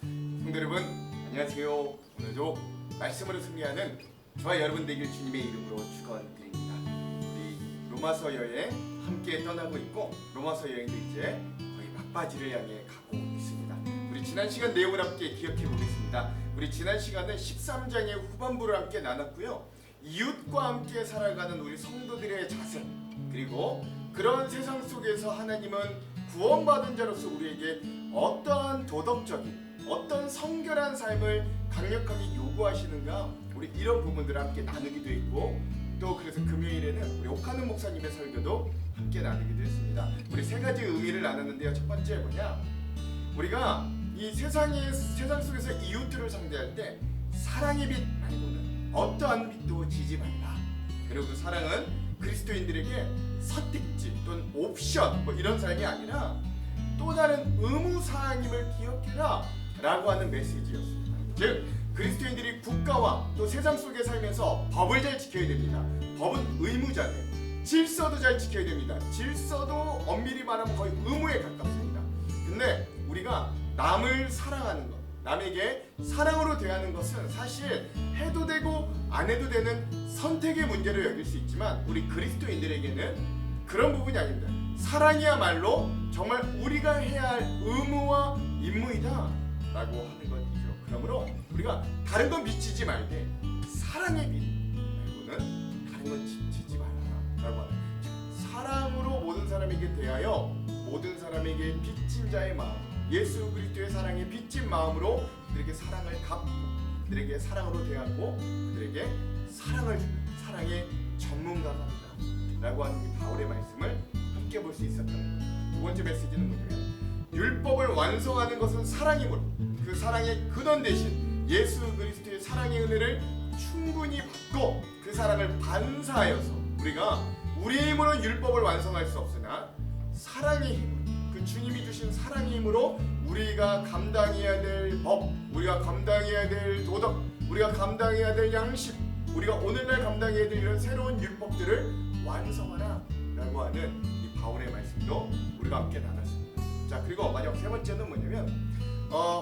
성도 여러분, 안녕하세요. 오늘도 말씀으로 승리하는 저와 여러분 되길 주님의 이름으로 축원드립니다. 우리 로마서 여행 함께 떠나고 있고, 로마서 여행도 이제 거의 막바지를 향해 가고 있습니다. 우리 지난 시간 내용을 함께 기억해 보겠습니다. 우리 지난 시간은 13장의 후반부를 함께 나눴고요. 이웃과 함께 살아가는 우리 성도들의 자세, 그리고 그런 세상 속에서 하나님은 구원받은 자로서 우리에게 어떠한 도덕적인, 어떤 성결한 삶을 강력하게 요구하시는가, 우리 이런 부분들을 함께 나누기도 했고, 또 그래서 금요일에는 우리 옥하는 목사님의 설교도 함께 나누기도 했습니다. 우리 세 가지 의미를 나눴는데요. 첫 번째 뭐냐, 우리가 이 세상 속에서 이웃들을 상대할 때 사랑의 빛 말고는 어떠한 빛도 지지 말라. 그리고 그 사랑은 그리스도인들에게 선택지 또는 옵션 이런 삶이 아니라 또 다른 의무사항임을 기억해라 라고 하는 메시지였습니다. 즉 그리스도인들이 국가와 또 세상 속에 살면서 법을 잘 지켜야 됩니다. 법은 의무잖아요. 질서도 잘 지켜야 됩니다. 질서도 엄밀히 말하면 거의 의무에 가깝습니다. 근데 우리가 남을 사랑하는 것, 남에게 사랑으로 대하는 것은 사실 해도 되고 안 해도 되는 선택의 문제로 여길 수 있지만, 우리 그리스도인들에게는 그런 부분이 아닙니다. 사랑이야말로 정말 우리가 해야 할 의무와 임무이다 라고 하는 것이죠. 그러므로 우리가 다른 건 미치지 말되 사랑의 빛 말고는 다른 건 지지 말라 라고 하는, 사랑으로 모든 사람에게 대하여 모든 사람에게 빚진 자의 마음, 예수 그리스도의 사랑에 빚진 마음으로 그들에게 사랑을 갚고 그들에게 사랑으로 대하고 그들에게 사랑을 주는 사랑의 전문가가 합니다 라고 하는 이 바울의 말씀을 함께 볼 수 있었던 거예요. 두 번째 메시지는 뭐냐면, 율법을 완성하는 것은 사랑이므로 그 사랑의 근원 대신 예수 그리스도의 사랑의 은혜를 충분히 받고 그 사랑을 반사하여서 우리가 우리의 힘으로 율법을 완성할 수 없으나 사랑의 힘으로, 그 주님이 주신 사랑의 힘으로 우리가 감당해야 될 법, 우리가 감당해야 될 도덕, 우리가 감당해야 될 양식, 우리가 오늘날 감당해야 될 이런 새로운 율법들을 완성하라 라고 하는 이 바울의 말씀도 우리가 함께 나눴습니다. 자, 그리고 마지막 세 번째는 뭐냐면,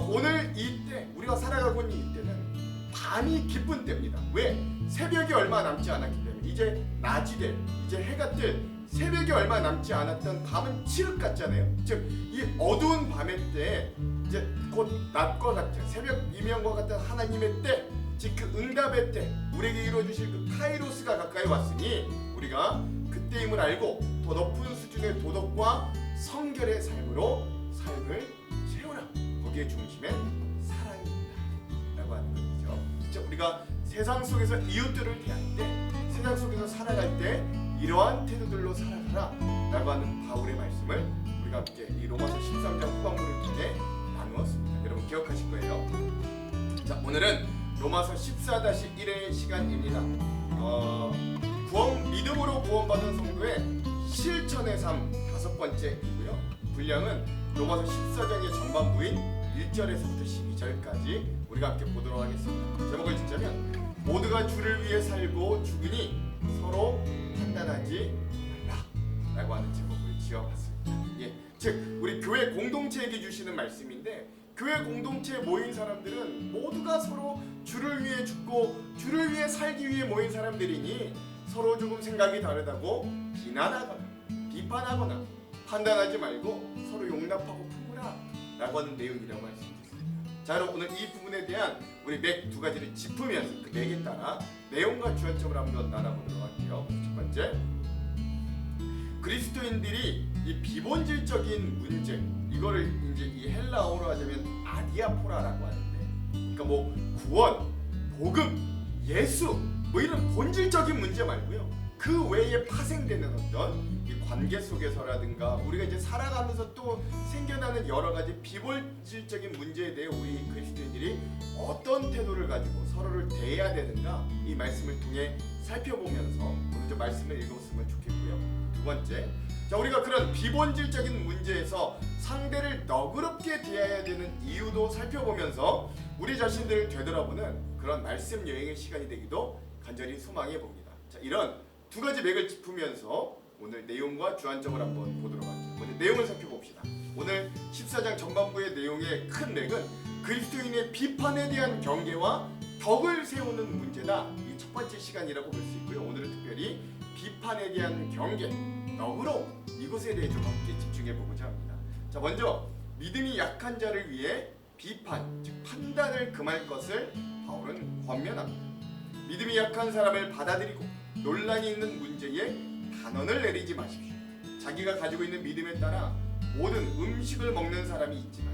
오늘 이때 우리가 살아가고 있는 이때는 밤이 깊은 때입니다. 왜? 새벽이 얼마 남지 않았기 때문에. 이제 낮이 될, 이제 해가 뜰 새벽이 얼마 남지 않았던 밤은 칠흑 같잖아요. 즉 이 어두운 밤의 때, 이제 곧 낮과 같은 새벽 이명과 같은 하나님의 때, 즉 그 응답의 때, 우리에게 이루어주실 그 카이로스가 가까이 왔으니 우리가 그때임을 알고 더 높은 수준의 도덕과 성결의 삶으로 삶을 채우라. 거기에 중심엔 사랑입니다 라고 하는 것이죠. 즉 우리가 세상 속에서 이웃들을 대할 때, 세상 속에서 살아갈 때 이러한 태도들로 살아가라 라고 하는 바울의 말씀을 우리가 함께 이 로마서 13장 후반부를 통해 나누었습니다. 여러분 기억하실 거예요. 자, 오늘은 로마서 14-1의 시간입니다. 믿음으로 구원받은 성도의 실천의 삶 다섯 번째이고요. 분량은 로마서 14장의 전반부인 1절에서부터 12절까지 우리가 함께 보도록 하겠습니다. 제목을 짓자면, 모두가 주를 위해 살고 죽으니 서로 판단하지 말라 라고 하는 제목을 지어봤습니다. 즉 우리 교회 공동체에게 주시는 말씀인데, 교회 공동체에 모인 사람들은 모두가 서로 주를 위해 죽고 주를 위해 살기 위해 모인 사람들이니 서로 조금 생각이 다르다고 비난하거나 비판하거나 판단하지 말고 서로 용납하고 품으라 라고 하는 내용이라고 말씀드렸습니다. 자, 그럼 오늘 이 부분에 대한 우리 맥 두 가지를 짚으면서 그 맥에 따라 내용과 주안점을 한번 나눠보도록 할게요. 첫 번째, 그리스도인들이 이 비본질적인 문제, 이거를 이제 이 헬라어로 하자면 아디아포라라고 하는데, 그러니까 뭐 구원, 복음, 예수 이런 본질적인 문제 말고요, 그 외에 파생되는 어떤 이 관계 속에서라든가 우리가 이제 살아가면서 또 생겨나는 여러 가지 비본질적인 문제에 대해 우리 그리스도인들이 어떤 태도를 가지고 서로를 대해야 되는가, 이 말씀을 통해 살펴보면서 오늘 좀 말씀을 읽었으면 좋겠고요. 두 번째, 자, 우리가 그런 비본질적인 문제에서 상대를 너그럽게 대해야 되는 이유도 살펴보면서 우리 자신들을 되돌아보는 그런 말씀 여행의 시간이 되기도 간절히 소망해 봅니다. 자, 이런 두 가지 맥을 짚으면서 오늘 내용과 주안점을 한번 보도록 할게요. 먼저 내용을 살펴봅시다. 오늘 14장 전반부의 내용의 큰 맥은 그리스도인의 비판에 대한 경계와 덕을 세우는 문제다. 이 첫 번째 시간이라고 볼 수 있고요. 오늘은 특별히 비판에 대한 경계, 덕으로 이것에 대해 좀 함께 집중해 보고자 합니다. 자, 먼저 믿음이 약한 자를 위해 비판, 즉 판단을 금할 것을 바울은 권면합니다. 믿음이 약한 사람을 받아들이고 논란이 있는 문제에 단언을 내리지 마십시오. 자기가 가지고 있는 믿음에 따라 모든 음식을 먹는 사람이 있지만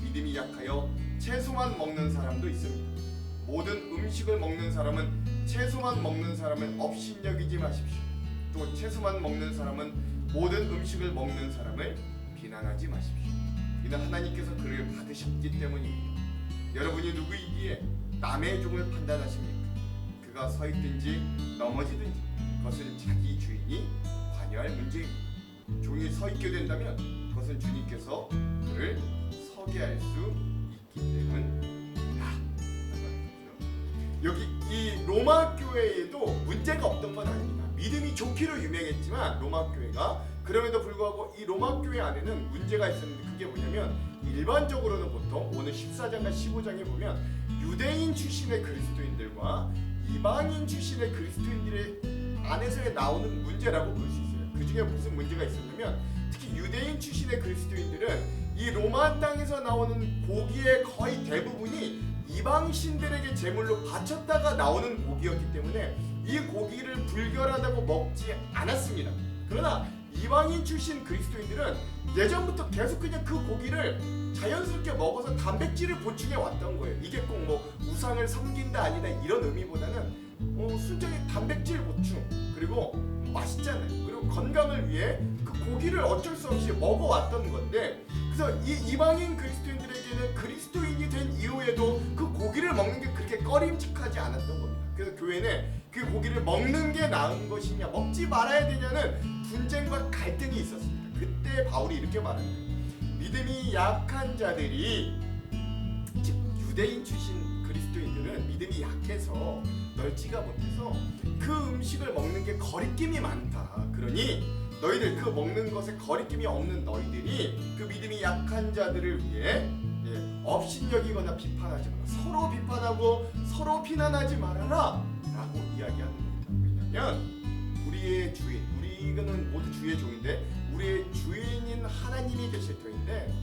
믿음이 약하여 채소만 먹는 사람도 있습니다. 모든 음식을 먹는 사람은 채소만 먹는 사람을 업신여기지 마십시오. 또 채소만 먹는 사람은 모든 음식을 먹는 사람을 비난하지 마십시오. 이는 하나님께서 그를 받으셨기 때문입니다. 여러분이 누구이기에 남의 종을 판단하십니까? 그가 서 있든지 넘어지든지 그것은 자기 주인이 관여할 문제입니다. 종이 서 있게 된다면 그것은 주님께서 그를 서게 할 수 있기 때문이다. 여기 이 로마 교회에도 문제가 없던 건 아닙니다. 믿음이 좋기로 유명했지만 로마 교회가 그럼에도 불구하고 이 로마 교회 안에는 문제가 있었는데 그게 뭐냐면 일반적으로는 보통 오늘 14장과 15장에 보면 유대인 출신의 그리스도인들과 이방인 출신의 그리스도인들의 안에서 나오는 문제라고 볼 수 있어요. 그 중에 무슨 문제가 있었냐면 특히 유대인 출신의 그리스도인들은 이 로마 땅에서 나오는 고기의 거의 대부분이 이방 신들에게 제물로 바쳤다가 나오는 고기였기 때문에 이 고기를 불결하다고 먹지 않았습니다. 그러나 이방인 출신 그리스도인들은 예전부터 계속 그냥 그 고기를 자연스럽게 먹어서 단백질을 보충해 왔던 거예요. 이게 꼭 뭐 우상을 섬긴다 아니다 이런 의미보다는 순전히 단백질 보충, 그리고 맛있잖아요. 그리고 건강을 위해 그 고기를 어쩔 수 없이 먹어왔던 건데, 그래서 이 이방인 그리스도인들에게는 그리스도인이 된 이후에도 그 고기를 먹는 게 그렇게 꺼림칙하지 않았던 겁니다. 그래서 교회는 그 고기를 먹는 게 나은 것이냐 먹지 말아야 되냐는 분쟁과 갈등이 있었습니다. 그때 바울이 이렇게 말합니다. 믿음이 약한 자들이, 즉 유대인 출신 그리스도인들은 믿음이 약해서 넓지가 못해서 그 음식을 먹는 게 거리낌이 많다. 그러니 너희들 그 먹는 것에 거리낌이 없는 너희들이 그 믿음이 약한 자들을 위해 업신여기거나 비판하지 마라. 서로 비판하고 서로 비난하지 말아라 라고 이야기하는 겁니다. 왜냐하면 우리의 주인, 우리는 모두 주의 종인데 우리의 주인인 하나님이 계실 터인데,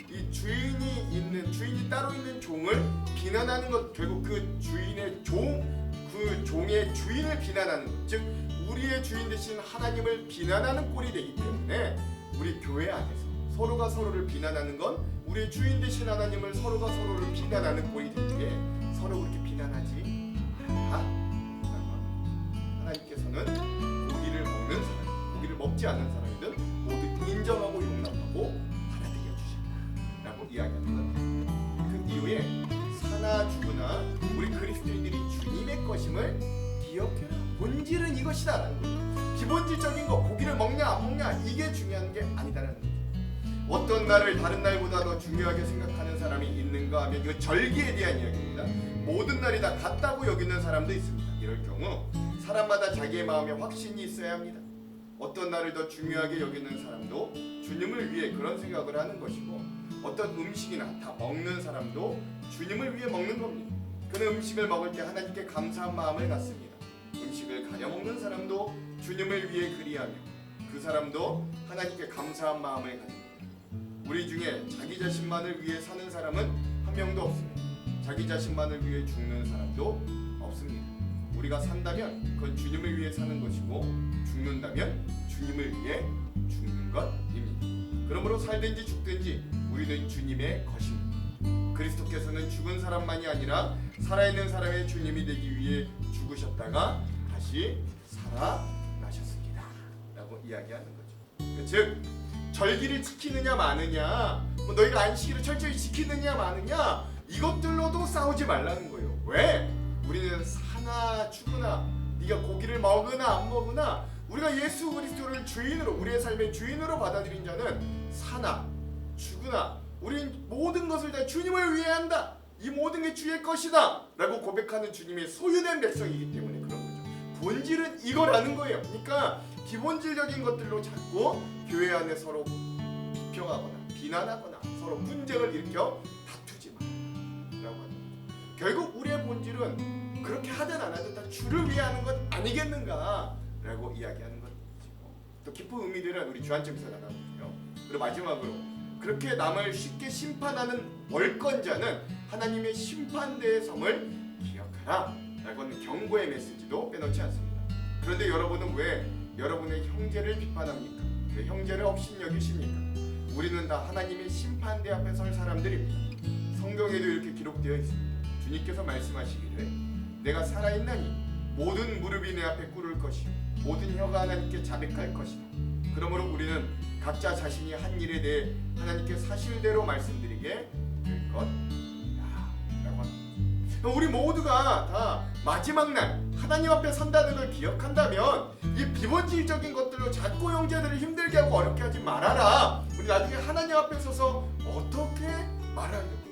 이 주인이 따로 있는 종을 비난하는 것, 결국 그 주인의 그 종의 주인을 비난하는 것, 즉 우리의 주인 되신 하나님을 비난하는 꼴이 되기 때문에 우리 교회 안에서 서로가 서로를 비난하는 건 우리의 주인 되신 하나님을 서로가 서로를 비난하는 꼴이 되기에 서로 그렇게 비난하지 마라. 하나님께서는 고기를 먹는 사람, 고기를 먹지 않는 사람이든 모두 인정하고 용납하고 받아들여 주신다라고 이야기하는 것. 그 이후에 사나 죽으나 우리 그리스도인들이 주님의 것임을 기억해라. 본질은 이것이다라는 거죠. 기본질적인 거, 고기를 먹냐 안 먹냐 이게 중요한 게 아니다라는 거죠. 어떤 날을 다른 날보다 더 중요하게 생각하는 사람이 있는가 하면 이거 절기에 대한 이야기입니다. 모든 날이 다 같다고 여기는 사람도 있습니다. 이럴 경우 사람마다 자기의 마음에 확신이 있어야 합니다. 어떤 날을 더 중요하게 여기는 사람도 주님을 위해 그런 생각을 하는 것이고, 어떤 음식이나 다 먹는 사람도 주님을 위해 먹는 겁니다. 그는 음식을 먹을 때 하나님께 감사한 마음을 갖습니다. 음식을 가려 먹는 사람도 주님을 위해 그리하며 그 사람도 하나님께 감사한 마음을 가집니다. 우리 중에 자기 자신만을 위해 사는 사람은 한 명도 없습니다. 자기 자신만을 위해 죽는 사람도 없습니다. 우리가 산다면 그건 주님을 위해 사는 것이고, 죽는다면 주님을 위해 죽는 것입니다. 그러므로 살든지 죽든지 우리는 주님의 것입니다. 그리스도께서는 죽은 사람만이 아니라 살아있는 사람의 주님이 되기 위해 죽으셨다가 다시 살아나셨습니다 라고 이야기하는 거죠. 즉 절기를 지키느냐 마느냐, 너희가 안식일을 철저히 지키느냐 마느냐, 이것들로도 싸우지 말라는 거예요. 왜? 우리는 사나 죽으나, 네가 고기를 먹으나 안 먹으나 우리가 예수 그리스도를 주인으로, 우리의 삶의 주인으로 받아들인 자는 사나 죽으나 우린 모든 것을 다 주님을 위해 한다. 이 모든 게 주의 것이다 라고 고백하는 주님의 소유된 백성이기 때문에 그런 거죠. 본질은 이거라는 거예요. 그러니까 기본질적인 것들로 자꾸 교회 안에 서로 비평하거나 비난하거나 서로 분쟁을 일으켜 다투지 마. 결국 우리의 본질은 그렇게 하든 안 하든 다 주를 위해 하는 것 아니겠는가 라고 이야기하는 것이죠. 또 깊은 의미들은 우리 주안점에서 나눠볼게요. 그리고 마지막으로 그렇게 남을 쉽게 심판하는 월권자는 하나님의 심판대의 성을 기억하라 라고 하는 경고의 메시지도 빼놓지 않습니다. 그런데 여러분은 왜 여러분의 형제를 비판합니까? 왜 형제를 업신여기십니까? 우리는 다 하나님의 심판대 앞에 설 사람들입니다. 성경에도 이렇게 기록되어 있습니다. 주님께서 말씀하시기를 내가 살아있나니 모든 무릎이 내 앞에 꿇을 것이요 모든 혀가 하나님께 자백할 것이다. 그러므로 우리는 각자 자신이 한 일에 대해 하나님께 사실대로 말씀드리게 될 것이다 라고 합니다. 우리 모두가 다 마지막 날 하나님 앞에 선다는 걸 기억한다면 이 비본질적인 것들로 자꾸 형제들을 힘들게 하고 어렵게 하지 말아라. 우리 나중에 하나님 앞에 서서 어떻게 말하려고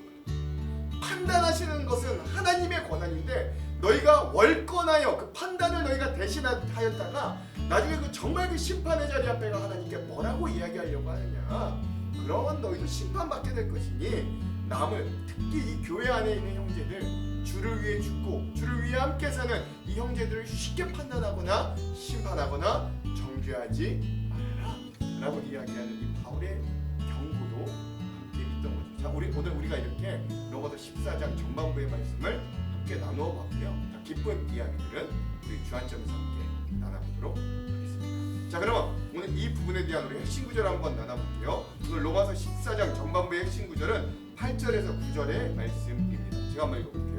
판단하시는 것은 하나님의 권한인데 너희가 월권하여 그 판단을 너희가 대신하였다가 나중에 그 정말 그 심판의 자리 앞에 가 하나님께 뭐라고 이야기하려고 하느냐. 그러면 너희도 심판받게 될 것이니 남을 특히 이 교회 안에 있는 형제들 주를 위해 죽고 주를 위해 함께 사는 이 형제들을 쉽게 판단하거나 심판하거나 정죄하지 말아라 라고 이야기하는 이 바울의 경고도 함께 있던 거죠. 자, 오늘 우리가 이렇게 로마서 14장 전반부의 말씀을 함께 나누어 봤고요. 깊은 이야기들은 우리 주안점에서 함께 나눠보도록 하겠습니다. 자, 그러면 오늘 이 부분에 대한 우리 핵심 구절 한번 나눠볼게요. 오늘 로마서 14장 전반부의 핵심 구절은 8절에서 9절의 말씀입니다. 제가 한번 읽어볼게요.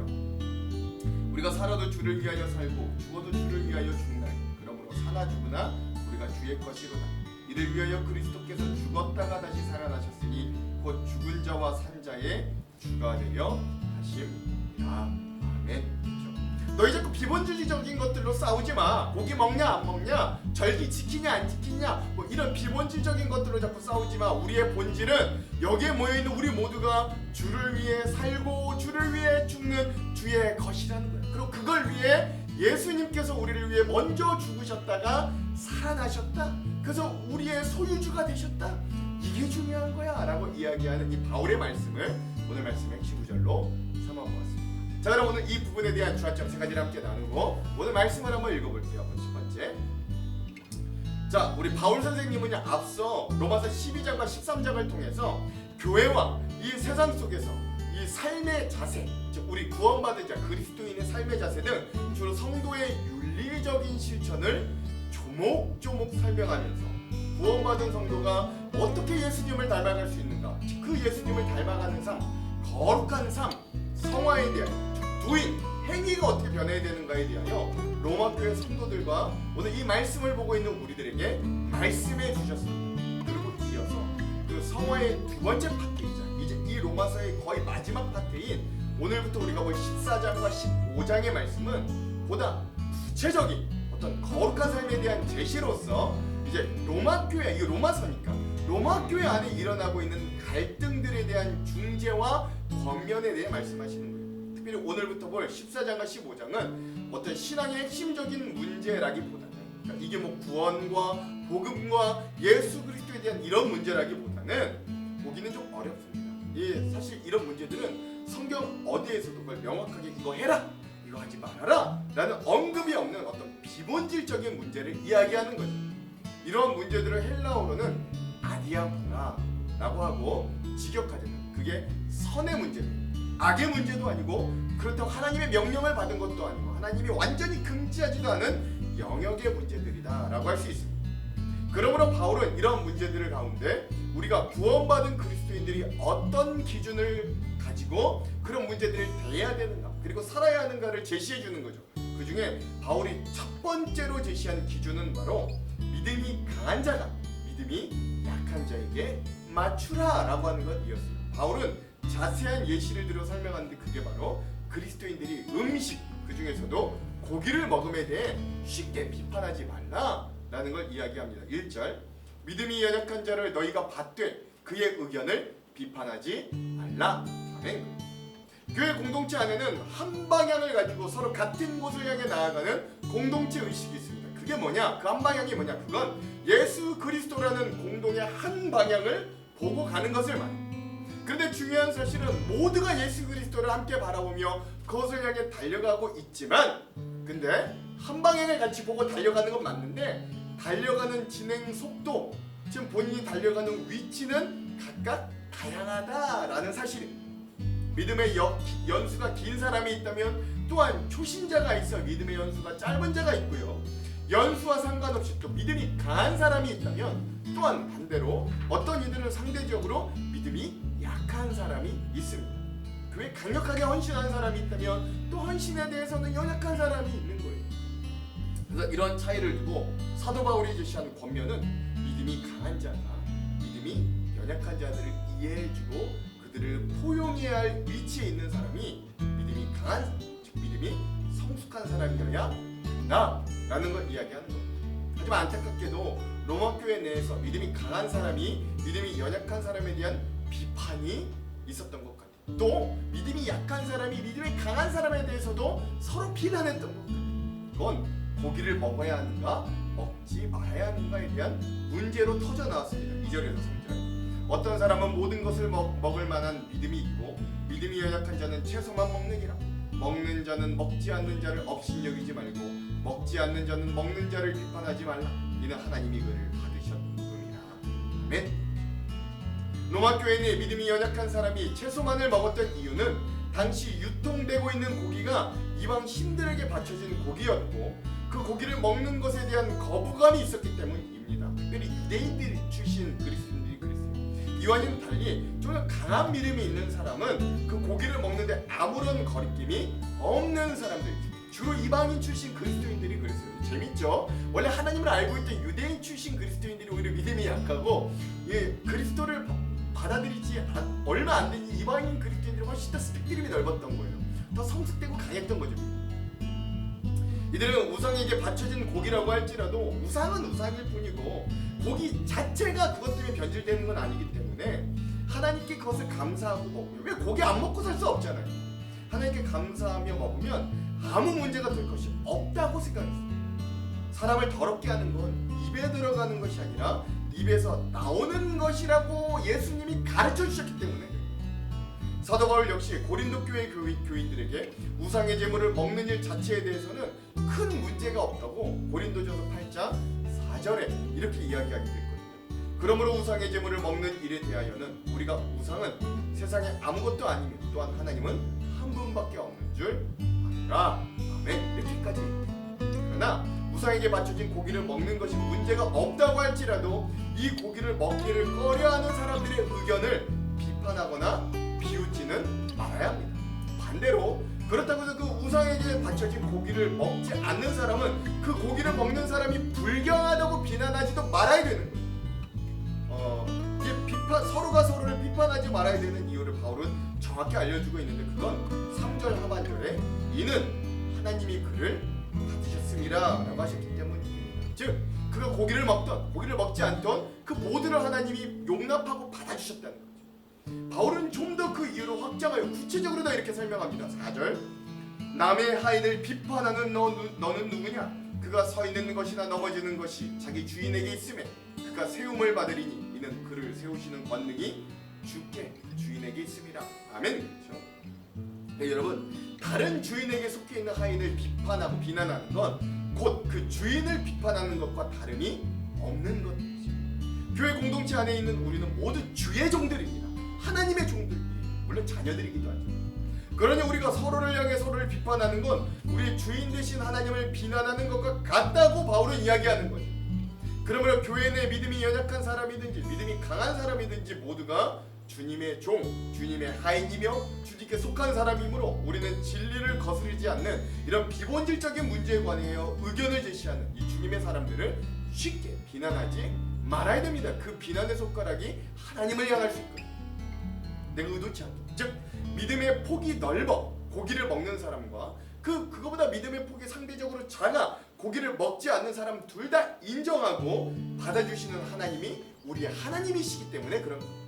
우리가 살아도 주를 위하여 살고 죽어도 주를 위하여 죽나니 그러므로 사나 죽으나 우리가 주의 것이로다. 이를 위하여 그리스도께서 죽었다가 다시 살아나셨으니 곧 죽은 자와 산 자의 주가 되어 하심이라. 아멘. 너희 자꾸 비본질적인 것들로 싸우지 마. 고기 먹냐 안 먹냐, 절기 지키냐 안 지키냐, 뭐 이런 비본질적인 것들로 자꾸 싸우지 마. 우리의 본질은 여기에 모여 있는 우리 모두가 주를 위해 살고 주를 위해 죽는 주의 것이라는 거예요. 그리고 그걸 위해 예수님께서 우리를 위해 먼저 죽으셨다가 살아나셨다. 그래서 우리의 소유주가 되셨다. 이게 중요한 거야 라고 이야기하는 이 바울의 말씀을 오늘 말씀의 핵심 구절로 삼아보았습니다. 자, 그럼 오늘 이 부분에 대한 주안점 세 가지를 함께 나누고 오늘 말씀을 한번 읽어볼게요. 첫 번째, 자, 우리 바울 선생님은 앞서 로마서 12장과 13장을 통해서 교회와 이 세상 속에서 이 삶의 자세, 즉 우리 구원받은 자 그리스도인의 삶의 자세 등 주로 성도의 윤리적인 실천을 조목조목 설명하면서 구원받은 성도가 어떻게 예수님을 닮아갈 수 있는가, 그 예수님을 닮아가는 삶, 거룩한 삶, 성화에 대한 부인, 행위가 어떻게 변해야 되는가에 대하여 로마교회 성도들과 오늘 이 말씀을 보고 있는 우리들에게 말씀해 주셨습니다. 그리고 이어서 그 성화의 두 번째 파트이자 이제 이 로마서의 거의 마지막 파트인 오늘부터 우리가 볼 14장과 15장의 말씀은 보다 구체적인 어떤 거룩한 삶에 대한 제시로서 이제 로마교회, 이거 로마서니까 로마교회 안에 일어나고 있는 갈등들에 대한 중재와 권면에 대해 말씀하시는 거예요. 특별히 오늘부터 볼 14장과 15장은 어떤 신앙의 핵심적인 문제라기보다는, 그러니까 이게 뭐 구원과 복음과 예수 그리스도에 대한 이런 문제라기보다는 보기는 좀 어렵습니다. 예, 사실 이런 문제들은 성경 어디에서도 그걸 명확하게 이거 해라, 이거 하지 말아라 라는 언급이 없는 어떤 비본질적인 문제를 이야기하는 거죠. 이런 문제들을 헬라어로는 아디아포나 라고 하고 직역하자면 그게 선의 문제입니다. 악의 문제도 아니고 그렇다고 하나님의 명령을 받은 것도 아니고 하나님이 완전히 금지하지도 않은 영역의 문제들이다 라고 할 수 있습니다. 그러므로 바울은 이런 문제들을 가운데 우리가 구원받은 그리스도인들이 어떤 기준을 가지고 그런 문제들을 대해야 되는가, 그리고 살아야 하는가를 제시해 주는 거죠. 그 중에 바울이 첫 번째로 제시하는 기준은 바로 믿음이 강한 자가 믿음이 약한 자에게 맞추라 라고 하는 것이었어요. 바울은 자세한 예시를 들어 설명하는데 그게 바로 그리스도인들이 음식, 그 중에서도 고기를 먹음에 대해 쉽게 비판하지 말라 라는 걸 이야기합니다. 1절, 믿음이 연약한 자를 너희가 받되 그의 의견을 비판하지 말라. 아멘. 교회 공동체 안에는 한 방향을 가지고 서로 같은 곳을 향해 나아가는 공동체 의식이 있습니다. 그게 뭐냐? 그 한 방향이 뭐냐? 그건 예수 그리스도라는 공동의 한 방향을 보고 가는 것을 말해요. 그런데 중요한 사실은 모두가 예수 그리스도를 함께 바라보며 그것을 향해 달려가고 있지만, 근데 한 방향을 같이 보고 달려가는 건 맞는데 달려가는 진행 속도, 지금 본인이 달려가는 위치는 각각 다양하다라는 사실입니다. 믿음의 연수가 긴 사람이 있다면 또한 초신자가 있어 믿음의 연수가 짧은 자가 있고요. 연수와 상관없이 또 믿음이 강한 사람이 있다면 또한 반대로 어떤 이들은 상대적으로 믿음이 약한 사람이 있습니다. 교회 강력하게 헌신하는 사람이 있다면 또 헌신에 대해서는 연약한 사람이 있는 거예요. 그래서 이런 차이를 두고 사도 바울이 제시하는 권면은 믿음이 강한 자가 믿음이 연약한 자들을 이해해주고 그들을 포용해야 할 위치에 있는 사람이 믿음이 강한, 즉 믿음이 성숙한 사람이어야 한다라는 걸 이야기하는 겁니다. 하지만 안타깝게도 로마 교회 내에서 믿음이 강한 사람이 믿음이 연약한 사람에 대한 비판이 있었던 것 같아요. 또 믿음이 약한 사람이 믿음이 강한 사람에 대해서도 서로 비난했던 것 같아요. 그건 고기를 먹어야 하는가 먹지 말아야 하는가에 대한 문제로 터져 나왔습니다. 2절에서 3절. 어떤 사람은 모든 것을 먹을 만한 믿음이 있고 믿음이 연약한 자는 채소만 먹느니라. 먹는 자는 먹지 않는 자를 업신여기지 말고 먹지 않는 자는 먹는 자를 비판하지 말라. 이는 하나님이 그를 받으셨음이라. 아멘. 로마 교회 내 믿음이 연약한 사람이 채소만을 먹었던 이유는 당시 유통되고 있는 고기가 이방 신들에게 바쳐진 고기였고 그 고기를 먹는 것에 대한 거부감이 있었기 때문입니다. 특별히 유대인들 출신 그리스도인들이 그랬어요. 이와는 달리 좀 강한 믿음이 있는 사람은 그 고기를 먹는데 아무런 거리낌이 없는 사람들, 주로 이방인 출신 그리스도인들이 그랬어요. 재밌죠? 원래 하나님을 알고 있던 유대인 출신 그리스도인들이 오히려 믿음이 약하고 그리스도를 받아들이지 얼마 안 된 이방인 그리스도인들이 훨씬 더 스펙트럼이 넓었던 거예요. 더 성숙되고 강했던 거죠. 이들은 우상에게 바쳐진 고기라고 할지라도 우상은 우상일 뿐이고 고기 자체가 그것 때문에 변질되는 건 아니기 때문에 하나님께 그것을 감사하고 먹고요. 왜 고기 안 먹고 살 수 없잖아요. 하나님께 감사하며 먹으면 아무 문제가 될 것이 없다고 생각했어요. 사람을 더럽게 하는 건 입에 들어가는 것이 아니라 입에서 나오는 것이라고 예수님이 가르쳐 주셨기 때문에 사도 바울 역시 고린도 교회 교인들에게 우상의 제물을 먹는 일 자체에 대해서는 큰 문제가 없다고 고린도전서 8장 4절에 이렇게 이야기하기도 했거든요. 그러므로 우상의 제물을 먹는 일에 대하여는 우리가 우상은 세상에 아무것도 아니며 또한 하나님은 한 분밖에 없는 줄 아니라. 아멘. 이렇게까지. 그러나 우상에게 바쳐진 고기를 먹는 것이 문제가 없다고 할지라도 이 고기를 먹기를 꺼려하는 사람들의 의견을 비판하거나 비웃지는 말아야 합니다. 반대로 그렇다고 해서 그 우상에게 바쳐진 고기를 먹지 않는 사람은 그 고기를 먹는 사람이 불경하다고 비난하지도 말아야 되는 거예요. 이게 서로가 서로를 비판하지 말아야 되는 이유를 바울은 정확히 알려주고 있는데 그건 3절 하반절에 이는 하나님이 그를 받으셨습니다 라고 하셨기 때문입니다. 즉 그가 고기를 먹던 고기를 먹지 않던 그 모두를 하나님이 용납하고 받아주셨다는 거죠. 바울은 좀 더 그 이유를 확장하여 구체적으로 더 이렇게 설명합니다. 4절 남의 하인을 비판하는 너는 누구냐? 그가 서 있는 것이나 넘어지는 것이 자기 주인에게 있음에 그가 세움을 받으리니 이는 그를 세우시는 권능이 주께 주인에게 있습니다. 아멘. 그렇죠? 네, 여러분 다른 주인에게 속해 있는 하인을 비판하고 비난하는 건 곧 그 주인을 비판하는 것과 다름이 없는 것이죠. 교회 공동체 안에 있는 우리는 모두 주의 종들입니다. 하나님의 종들이에요. 물론 자녀들이기도 하죠. 그러니 우리가 서로를 향해 서로를 비판하는 건 우리 주인 되신 하나님을 비난하는 것과 같다고 바울은 이야기하는 거죠. 그러므로 교회 내 믿음이 연약한 사람이든지 믿음이 강한 사람이든지 모두가 주님의 종, 주님의 하인이며 주님께 속한 사람이므로 우리는 진리를 거스르지 않는 이런 비본질적인 문제에 관하여 의견을 제시하는 이 주님의 사람들을 쉽게 비난하지 말아야 됩니다. 그 비난의 손가락이 하나님을 향할 수 있거든요. 내가 의도치 않게. 즉 믿음의 폭이 넓어 고기를 먹는 사람과 그거보다 믿음의 폭이 상대적으로 작아 고기를 먹지 않는 사람 둘 다 인정하고 받아주시는 하나님이 우리의 하나님이시기 때문에 그런 겁니다.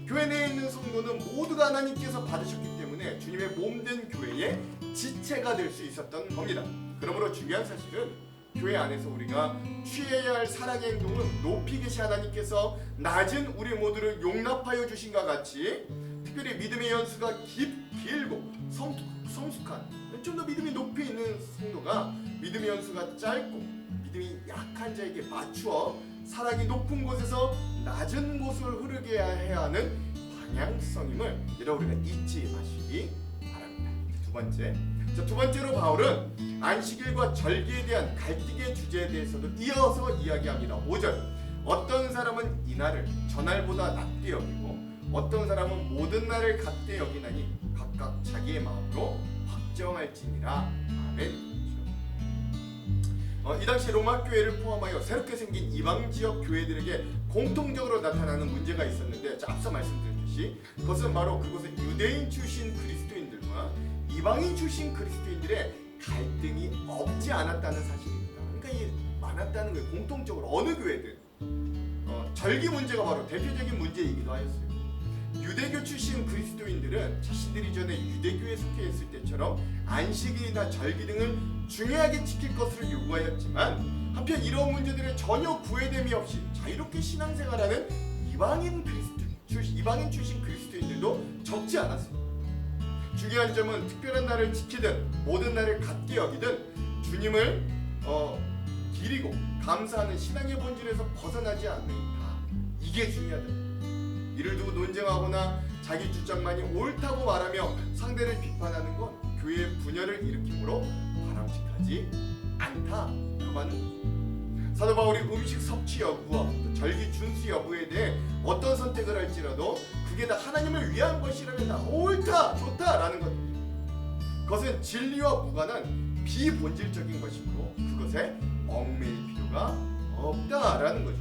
교회 내에 있는 성도는 모두가 하나님께서 받으셨기 때문에 주님의 몸된 교회의 지체가 될 수 있었던 겁니다. 그러므로 중요한 사실은 교회 안에서 우리가 취해야 할 사랑의 행동은 높이 계신 하나님께서 낮은 우리 모두를 용납하여 주신과 같이 특별히 믿음의 연수가 길고 성숙한 좀 더 믿음이 높이 있는 성도가 믿음의 연수가 짧고 믿음이 약한 자에게 맞추어 사랑이 높은 곳에서 낮은 곳을 흐르게 해야 하는 방향성임을 여러분 우리가 잊지 마시기 바랍니다. 두 번째로 바울은 안식일과 절기에 대한 갈등의 주제에 대해서도 이어서 이야기합니다. 5절 어떤 사람은 이날을 저날보다 낮게 여기고 어떤 사람은 모든 날을 같게 여기나니 각각 자기의 마음으로 확정할지니라. 아멘. 이 당시 로마 교회를 포함하여 새롭게 생긴 이방 지역 교회들에게 공통적으로 나타나는 문제가 있었는데 앞서 말씀드렸듯이 그것은 바로 그곳은 유대인 출신 그리스도인들과 이방인 출신 그리스도인들의 갈등이 없지 않았다는 사실입니다. 그러니까 이게 많았다는 거예요. 공통적으로 어느 교회든 절기 문제가 바로 대표적인 문제이기도 하였어요. 유대교 출신 그리스도인들은 자신들이 전에 유대교에 속해 있을 때처럼 안식일이나 절기 등을 중요하게 지킬 것을 요구하였지만 한편 이런 문제들에 전혀 구애됨이 없이 자유롭게 신앙생활하는 이방인 출신 그리스도인들도 적지 않았습니다. 중요한 점은 특별한 날을 지키든 모든 날을 같게 여기든 주님을 기리고 감사하는 신앙의 본질에서 벗어나지 않는다. 이게 중요하다. 이를 두고 논쟁하거나 자기 주장만이 옳다고 말하며 상대를 비판하는 건 교회의 분열을 일으키므로 바람직하지 않다라고 하는 거죠. 사도 바울이 음식 섭취 여부와 절기 준수 여부에 대해 어떤 선택을 할지라도 그게 다 하나님을 위한 것이라면 다 옳다, 좋다라는 것. 그것은 진리와 무관한 비본질적인 것이므로 그것에 얽매일 필요가 없다라는 거죠.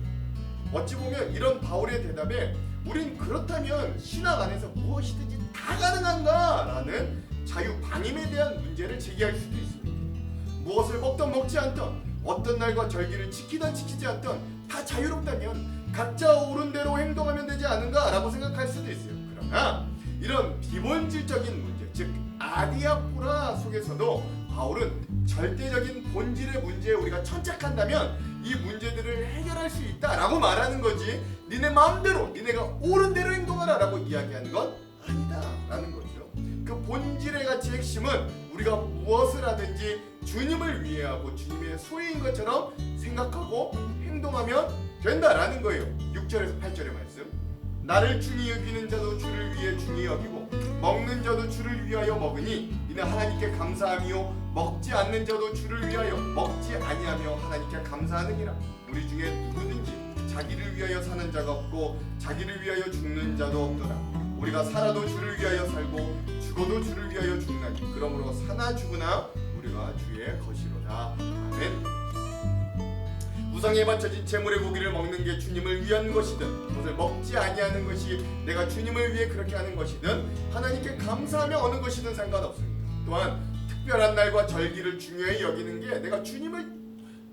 어찌 보면 이런 바울의 대답에 우린 그렇다면 신앙 안에서 무엇이든지 다 가능한가라는 자유 방임에 대한 문제를 제기할 수도 있습니다. 무엇을 먹던 먹지 않던 어떤 날과 절기를 지키던 지키지 않던 다 자유롭다면 각자 옳은 대로 행동하면 되지 않은가라고 생각할 수도 있어요. 그러나 이런 비본질적인 문제, 즉 아디아포라 속에서도 바울은 절대적인 본질의 문제에 우리가 천착한다면 이 문제들을 해결할 수 있다라고 말하는 거지 니네 마음대로 니네가 옳은 대로 행동하라라고 이야기하는 건 아니다라는 거죠. 그 본질의 가치 핵심은 우리가 무엇을 하든지 주님을 위해 하고 주님의 소유인 것처럼 생각하고 행동하면 된다라는 거예요. 6절에서 8절의 말씀. 나를 중히 여기는 자도 주를 위해 중히 여기고 먹는 자도 주를 위하여 먹으니 이는 하나님께 감사함이요 먹지 않는 자도 주를 위하여 먹지 아니하며 하나님께 감사하느니라. 우리 중에 누구든지 자기를 위하여 사는 자가 없고 자기를 위하여 죽는 자도 없더라. 우리가 살아도 주를 위하여 살고 죽어도 주를 위하여 죽나니 그러므로 사나 죽으나 우리가 주의 것이로다. 아멘. 우상에 바쳐진 제물의 고기를 먹는 게 주님을 위한 것이든 그것을 먹지 아니하는 것이 내가 주님을 위해 그렇게 하는 것이든 하나님께 감사하며 어느 것이든 상관없습니다. 또한 특별한 날과 절기를 중요히 여기는 게 내가 주님을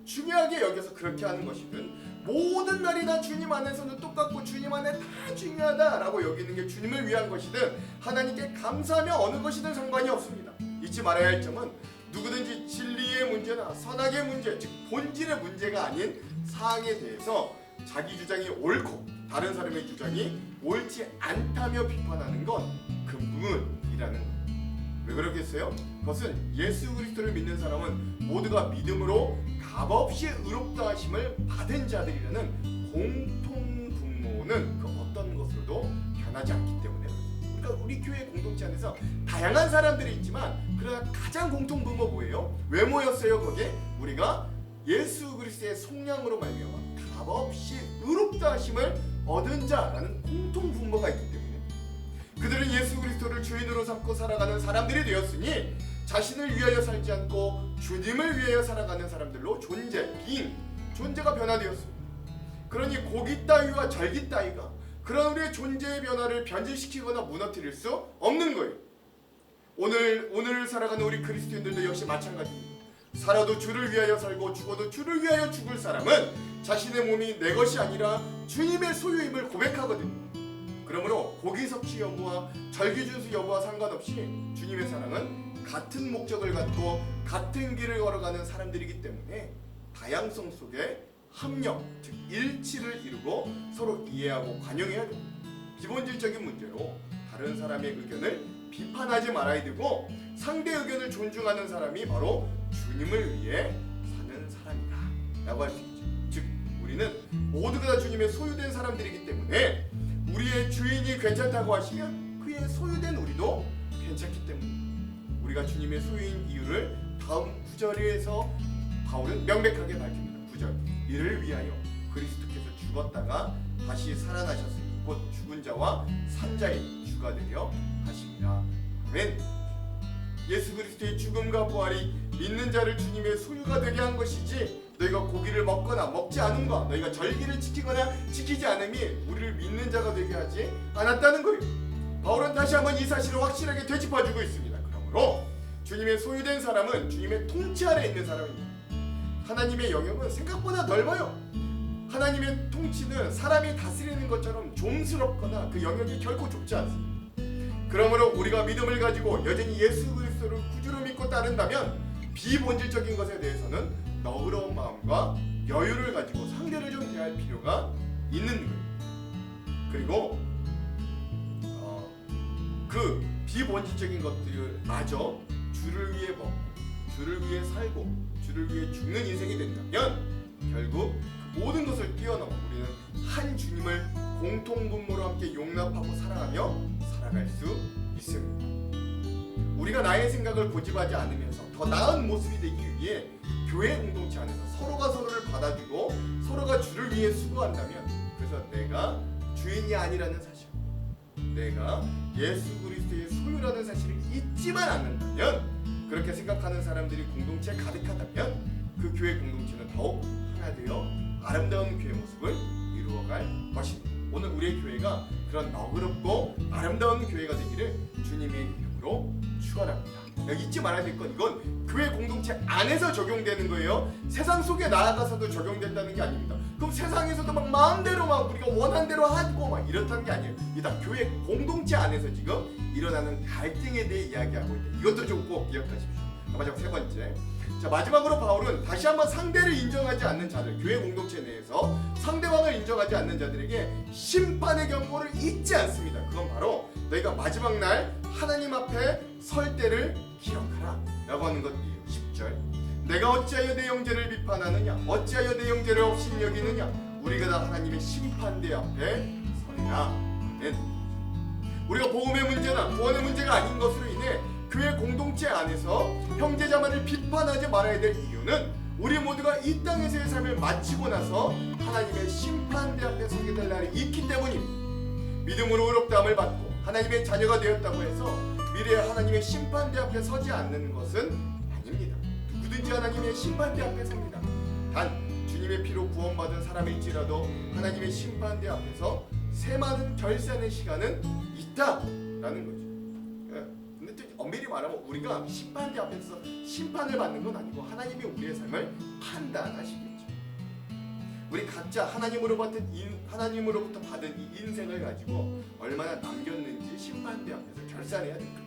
중요하게 여겨서 그렇게 하는 것이든 모든 날이 다 주님 안에서는 똑같고 주님 안에 다 중요하다라고 여기는 게 주님을 위한 것이든 하나님께 감사하며 어느 것이든 상관이 없습니다. 잊지 말아야 할 점은 누구든지 진리의 문제나 선악의 문제, 즉 본질의 문제가 아닌 사항에 대해서 자기 주장이 옳고 다른 사람의 주장이 옳지 않다며 비판하는 건 금문이라는 거예요. 왜 그러겠어요? 그것은 예수 그리스도를 믿는 사람은 모두가 믿음으로 값없이 의롭다 하심을 받은 자들이라는 공통 분모는 그 어떤 것으로도 변하지 않기 때문에 그러니까 우리 교회 공동체 안에서 다양한 사람들이 있지만 그러나 가장 공통 분모 뭐예요? 왜 모였어요? 거기에 우리가 예수 그리스도의 속량으로 말미암아 값없이 의롭다 하심을 얻은 자라는 공통 분모가 있기 때문에 그들은 예수 그리스도를 주인으로 삼고 살아가는 사람들이 되었으니 자신을 위하여 살지 않고 주님을 위하여 살아가는 사람들로 존재가 변화되었습니다. 그러니 고기 따위와 절기 따위가 그런 우리의 존재의 변화를 변질시키거나 무너뜨릴 수 없는 거예요. 오늘 살아가는 우리 그리스도인들도 역시 마찬가지입니다. 살아도 주를 위하여 살고 죽어도 주를 위하여 죽을 사람은 자신의 몸이 내 것이 아니라 주님의 소유임을 고백하거든요. 그러므로 고기 섭취 여부와 절기 준수 여부와 상관없이 주님의 사랑은 같은 목적을 갖고 같은 길을 걸어가는 사람들이기 때문에 다양성 속에 합력, 즉 일치를 이루고 서로 이해하고 관용해야 됩니다. 기본질적인 문제로 다른 사람의 의견을 비판하지 말아야 되고 상대 의견을 존중하는 사람이 바로 주님을 위해 사는 사람이다 라고 할 수 있죠. 즉 우리는 모두가 다 주님의 소유된 사람들이기 때문에 우리의 주인이 괜찮다고 하시면 그의 소유된 우리도 괜찮기 때문입니다. 우리가 주님의 소유인 이유를 다음 9절에서 바울은 명백하게 밝힙니다. 9절, 이를 위하여 그리스도께서 죽었다가 다시 살아나셨으니 곧 죽은 자와 산 자의 주가 되려 하십니다. 아멘. 예수 그리스도의 죽음과 부활이 믿는 자를 주님의 소유가 되게 한 것이지 너희가 고기를 먹거나 먹지 않음과 너희가 절기를 지키거나 지키지 않음이 우리를 믿는 자가 되게 하지 않았다는 거예요. 바울은 다시 한번 이 사실을 확실하게 되짚어주고 있습니다. 그러므로 주님의 소유된 사람은 주님의 통치 아래 있는 사람입니다. 하나님의 영역은 생각보다 넓어요. 하나님의 통치는 사람이 다스리는 것처럼 좀스럽거나 그 영역이 결코 좁지 않습니다. 그러므로 우리가 믿음을 가지고 여전히 예수 그리스도를 구주로 믿고 따른다면 비본질적인 것에 대해서는 너그러운 마음과 여유를 가지고 상대를 좀 대할 필요가 있는 거예요. 그리고 그 비본질적인 것들마저 주를 위해 먹고 주를 위해 살고 주를 위해 죽는 인생이 된다면 결국 그 모든 것을 뛰어넘어 우리는 한 주님을 공통분모로 함께 용납하고 사랑하며 살아갈 수 있습니다. 우리가 나의 생각을 고집하지 않으면서 더 나은 모습이 되기 위해 교회 공동체 안에서 서로가 서로를 받아주고 서로가 주를 위해 수고한다면 그래서 내가 주인이 아니라는 사실, 내가 예수 그리스도의 소유라는 사실을 잊지만 않는다면, 그렇게 생각하는 사람들이 공동체에 가득하다면 그 교회 공동체는 더욱 하나 되어 아름다운 교회 모습을 이루어갈 것입니다. 오늘 우리의 교회가 그런 너그럽고 아름다운 교회가 되기를 주님의 이름으로 축원합니다. 잊지 말아야 될 건 이건 교회 공동체 안에서 적용되는 거예요. 세상 속에 나아가서도 적용된다는 게 아닙니다. 그럼 세상에서도 막 마음대로 막 우리가 원하는 대로 하고 막 이렇다는 게 아니에요. 일단 교회 공동체 안에서 지금 일어나는 갈등에 대해 이야기하고 있다. 이것도 좀 꼭 기억하십시오. 마지막 세 번째. 자, 마지막으로 바울은 다시 한번 상대를 인정하지 않는 자들, 교회 공동체 내에서 상대방을 인정하지 않는 자들에게 심판의 경고를 잊지 않습니다. 그건 바로 너희가 마지막 날 하나님 앞에 설 때를 기억하라 라고 하는 것이에요. 10절, 내가 어찌하여 내 형제를 비판하느냐, 어찌하여 내 형제를 업신여기느냐, 우리가 다 하나님의 심판대 앞에 서리라. 아멘. 우리가 복음의 문제나 구원의 문제가 아닌 것으로 인해 교회 공동체 안에서 형제자매를 비판하지 말아야 될 이유는 우리 모두가 이 땅에서의 삶을 마치고 나서 하나님의 심판대 앞에 서게 될 날이 있기 때문입니다. 믿음으로 의롭다함을 받고 하나님의 자녀가 되었다고 해서 미래에 하나님의 심판대 앞에 서지 않는 것은 아닙니다. 누구든지 하나님의 심판대 앞에 섭니다. 단 주님의 피로 구원받은 사람일지라도 하나님의 심판대 앞에서 세많은 결산의 시간은 있다라는 거죠. 근데 또 엄밀히 말하면 우리가 심판대 앞에서 심판을 받는 건 아니고 하나님이 우리의 삶을 판단하시겠죠. 우리 각자 하나님으로부터 받은 이 인생을 가지고 얼마나 남겼는지 심판대 앞에서 결산해야 됩니다.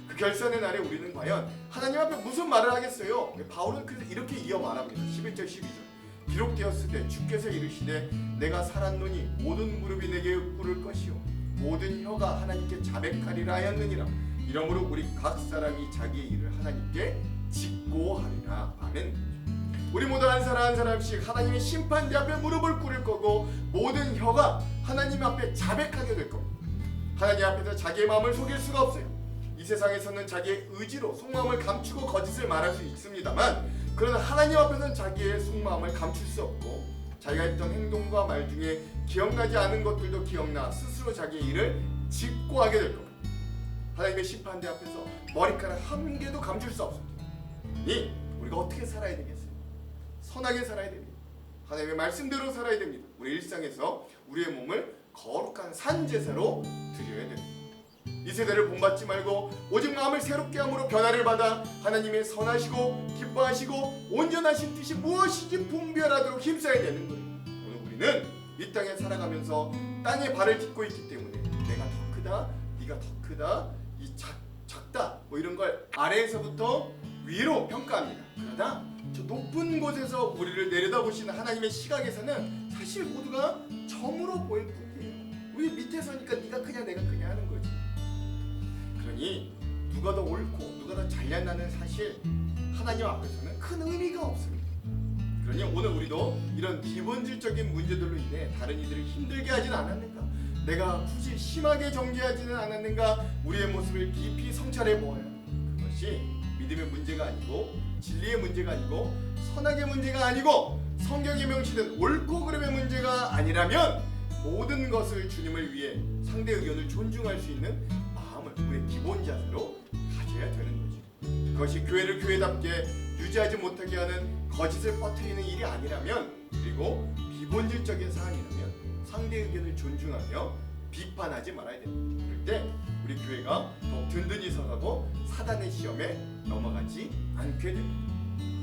그 결산의 날에 우리는 과연 하나님 앞에 무슨 말을 하겠어요? 바울은 그래서 이렇게 이어 말합니다. 11절 12절, 기록되었을 때 주께서 이르시되 내가 살았노니 모든 무릎이 내게 꿇을 것이요 모든 혀가 하나님께 자백하리라 하였느니라. 이러므로 우리 각 사람이 자기의 일을 하나님께 직고하리라. 아멘. 우리 모두 한 사람 한 사람씩 하나님의 심판대 앞에 무릎을 꿇을 거고 모든 혀가 하나님 앞에 자백하게 될 겁니다. 하나님 앞에서 자기의 마음을 속일 수가 없어요. 이 세상에서는 자기의 의지로 속마음을 감추고 거짓을 말할 수 있습니다만, 그러나 하나님 앞에서는 자기의 속마음을 감출 수 없고 자기가 했던 행동과 말 중에 기억나지 않은 것들도 기억나 스스로 자기의 일을 직고하게 될 겁니다. 하나님의 심판대 앞에서 머리카락 한 개도 감출 수 없습니다. 이 우리가 어떻게 살아야 되겠어요? 선하게 살아야 됩니다. 하나님의 말씀대로 살아야 됩니다. 우리 일상에서 우리의 몸을 거룩한 산제사로 드려야 됩니다. 이 세대를 본받지 말고 오직 마음을 새롭게 함으로 변화를 받아 하나님의 선하시고 기뻐하시고 온전하신 뜻이 무엇이지 분별하도록 힘써야 되는 거예요. 오늘 우리는 이 땅에 살아가면서 땅에 발을 딛고 있기 때문에 내가 더 크다, 네가 더 크다, 이 작다 뭐 이런 걸 아래에서부터 위로 평가합니다. 그러나 저 높은 곳에서 우리를 내려다보시는 하나님의 시각에서는 사실 모두가 점으로 보일 뿐이에요. 우리 밑에 서니까 네가 크냐 내가 크냐 하는 거지. 그러니 누가 더 옳고 누가 더 잘났나는 사실 하나님 앞에서는 큰 의미가 없습니다. 그러니 오늘 우리도 이런 기본질적인 문제들로 인해 다른 이들을 힘들게 하진 않았는가, 내가 굳이 심하게 정죄하지는 않았는가, 우리의 모습을 깊이 성찰해 보아야 그것이 믿음의 문제가 아니고 진리의 문제가 아니고 선악의 문제가 아니고 성경에 명시된 옳고 그름의 문제가 아니라면 모든 것을 주님을 위해 상대 의견을 존중할 수 있는 마음을 우리의 기본 자세로 가져야 되는 거죠. 그것이 교회를 교회답게 유지하지 못하게 하는 거짓을 퍼뜨리는 일이 아니라면, 그리고 기본질적인 사안이라면 상대 의견을 존중하며 비판하지 말아야 됩니다. 그럴 때 우리 교회가 더 든든히 서가고 사단의 시험에 넘어가지 않게 됩니다.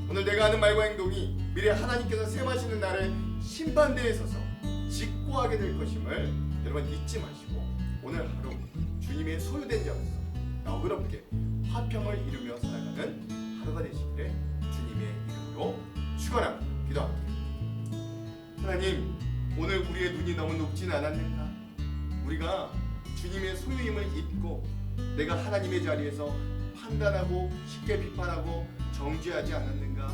오늘 내가 하는 말과 행동이 미래 하나님께서 세마시는 날에 심판대에 서서 직고하게 될 것임을 여러분 잊지 마시고 오늘 하루 주님의 소유된 자로서 너그럽게 화평을 이루며 살아가는 하루가 되시기를 주님의 이름으로 축원합니다. 기도합니다. 하나님, 오늘 우리의 눈이 너무 높진 않았는가? 우리가 주님의 소유임을 잊고 내가 하나님의 자리에서 판단하고 쉽게 비판하고 정죄하지 않았는가?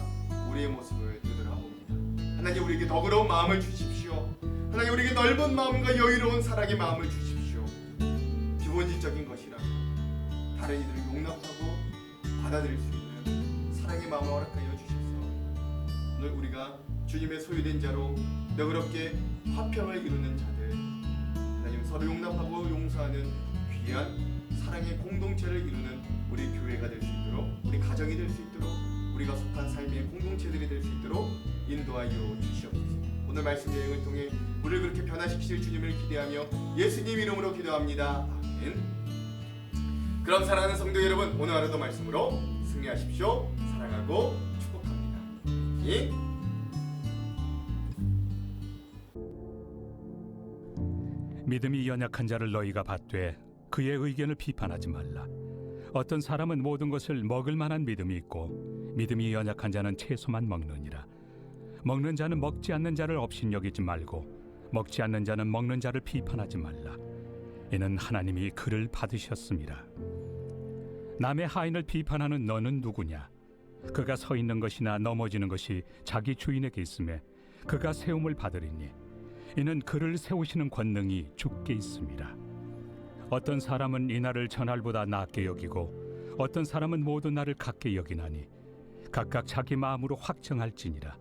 우리의 모습을 되돌아봅니다. 하나님, 우리에게 너그러운 마음을 주십시오. 하나님, 우리에게 넓은 마음과 여유로운 사랑의 마음을 주십시오. 기본질적인 것이라 다른 이들을 용납하고 받아들일 수 있는 사랑의 마음을 허락하여 주셔서 오늘 우리가 주님의 소유된 자로 너그럽게 화평을 이루는 자들, 하나님 서로 용납하고 용서하는 귀한 사랑의 공동체를 이루는 우리 교회가 될 수 있도록, 우리 가정이 될 수 있도록, 우리가 속한 삶의 공동체들이 될 수 있도록 인도하여 주시옵소서. 오늘 말씀 여행을 통해 우리를 그렇게 변화시키실 주님을 기대하며 예수님 이름으로 기도합니다. 아멘. 그럼 사랑하는 성도 여러분, 오늘 하루도 말씀으로 승리하십시오. 사랑하고 축복합니다. 믿음이 연약한 자를 너희가 받되 그의 의견을 비판하지 말라. 어떤 사람은 모든 것을 먹을 만한 믿음이 있고 믿음이 연약한 자는 채소만 먹느니라. 먹는 자는 먹지 않는 자를 업신여기지 말고 먹지 않는 자는 먹는 자를 비판하지 말라. 이는 하나님이 그를 받으셨습니다. 남의 하인을 비판하는 너는 누구냐? 그가 서 있는 것이나 넘어지는 것이 자기 주인에게 있음에 그가 세움을 받으리니 이는 그를 세우시는 권능이 주께 있습니다. 어떤 사람은 이 날을 전날보다 낮게 여기고 어떤 사람은 모든 날을 같게 여기나니 각각 자기 마음으로 확정할지니라.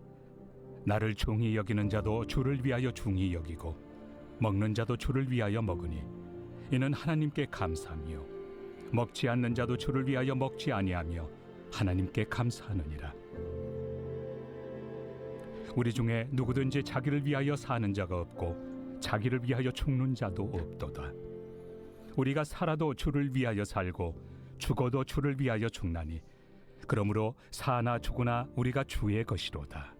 나를 중히 여기는 자도 주를 위하여 중히 여기고 먹는 자도 주를 위하여 먹으니 이는 하나님께 감사하며 먹지 않는 자도 주를 위하여 먹지 아니하며 하나님께 감사하느니라. 우리 중에 누구든지 자기를 위하여 사는 자가 없고 자기를 위하여 죽는 자도 없도다. 우리가 살아도 주를 위하여 살고 죽어도 주를 위하여 죽나니 그러므로 사나 죽으나 우리가 주의 것이로다.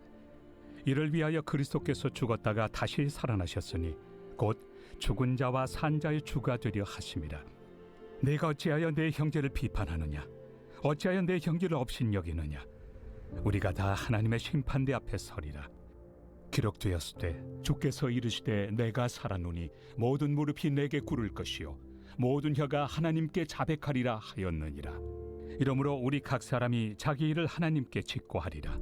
이를 위하여 그리스도께서 죽었다가 다시 살아나셨으니 곧 죽은 자와 산 자의 주가 되려 하심이라. 내가 어찌하여 내 형제를 비판하느냐? 어찌하여 내 형제를 업신여기느냐? 우리가 다 하나님의 심판대 앞에 서리라. 기록되었으되 주께서 이르시되 내가 살아노니 모든 무릎이 내게 꿇을 것이요 모든 혀가 하나님께 자백하리라 하였느니라. 이러므로 우리 각 사람이 자기 일을 하나님께 직고하리라.